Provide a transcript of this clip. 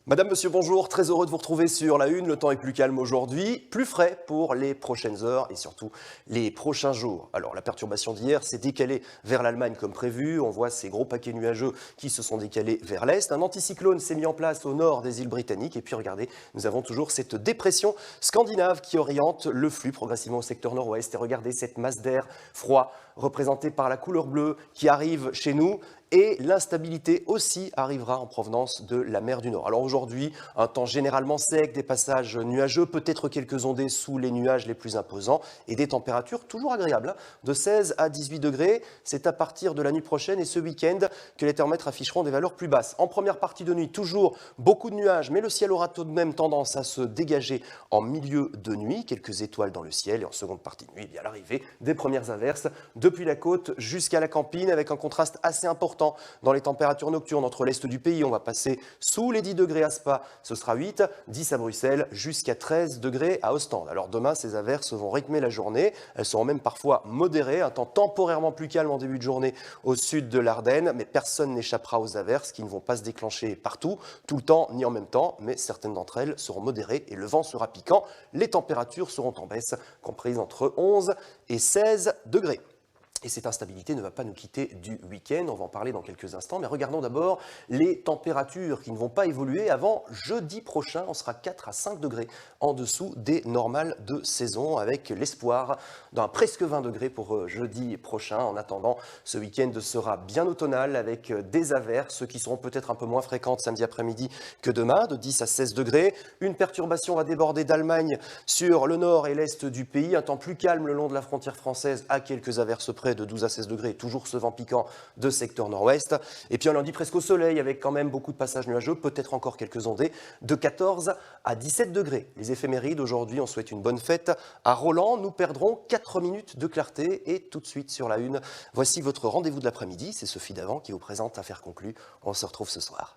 Madame, monsieur, bonjour. Très heureux de vous retrouver sur la Une. Le temps est plus calme aujourd'hui, plus frais pour les prochaines heures et surtout les prochains jours. Alors, la perturbation d'hier s'est décalée vers l'Allemagne comme prévu. On voit ces gros paquets nuageux qui se sont décalés vers l'Est. Un anticyclone s'est mis en place au nord des îles britanniques. Et puis, regardez, nous avons toujours cette dépression scandinave qui oriente le flux progressivement au secteur nord-ouest. Et regardez cette masse d'air froid représentée par la couleur bleue qui arrive chez nous. Et l'instabilité aussi arrivera en provenance de la mer du Nord. Alors aujourd'hui, un temps généralement sec, des passages nuageux, peut-être quelques ondées sous les nuages les plus imposants et des températures toujours agréables, de 16 à 18 degrés. C'est à partir de la nuit prochaine et ce week-end que les thermomètres afficheront des valeurs plus basses. En première partie de nuit, toujours beaucoup de nuages, mais le ciel aura tout de même tendance à se dégager en milieu de nuit. Quelques étoiles dans le ciel et en seconde partie de nuit, bien l'arrivée des premières averses depuis la côte jusqu'à la campine avec un contraste assez important dans les températures nocturnes entre l'est du pays. On va passer sous les 10 degrés à Spa, ce sera 8, 10 à Bruxelles, jusqu'à 13 degrés à Ostende. Alors demain, ces averses vont rythmer la journée. Elles seront même parfois modérées. Un temps temporairement plus calme en début de journée au sud de l'Ardenne. Mais personne n'échappera aux averses qui ne vont pas se déclencher partout, tout le temps, ni en même temps. Mais certaines d'entre elles seront modérées et le vent sera piquant. Les températures seront en baisse, comprises entre 11 et 16 degrés. Et cette instabilité ne va pas nous quitter du week-end, on va en parler dans quelques instants, mais regardons d'abord les températures qui ne vont pas évoluer avant jeudi prochain. On sera 4 à 5 degrés en dessous des normales de saison, avec l'espoir d'un presque 20 degrés pour jeudi prochain. En attendant, ce week-end sera bien automnal avec des averses qui seront peut-être un peu moins fréquentes samedi après-midi que demain, de 10 à 16 degrés. Une perturbation va déborder d'Allemagne sur le nord et l'est du pays, un temps plus calme le long de la frontière française à quelques averses près de 12 à 16 degrés, toujours ce vent piquant de secteur nord-ouest. Et puis un lundi presque au soleil avec quand même beaucoup de passages nuageux, peut-être encore quelques ondées, de 14 à 17 degrés. Les éphémérides, aujourd'hui, on souhaite une bonne fête à Roland. Nous perdrons 4 minutes de clarté et tout de suite sur la Une, voici votre rendez-vous de l'après-midi. C'est Sophie Davant qui vous présente Affaires conclues. On se retrouve ce soir.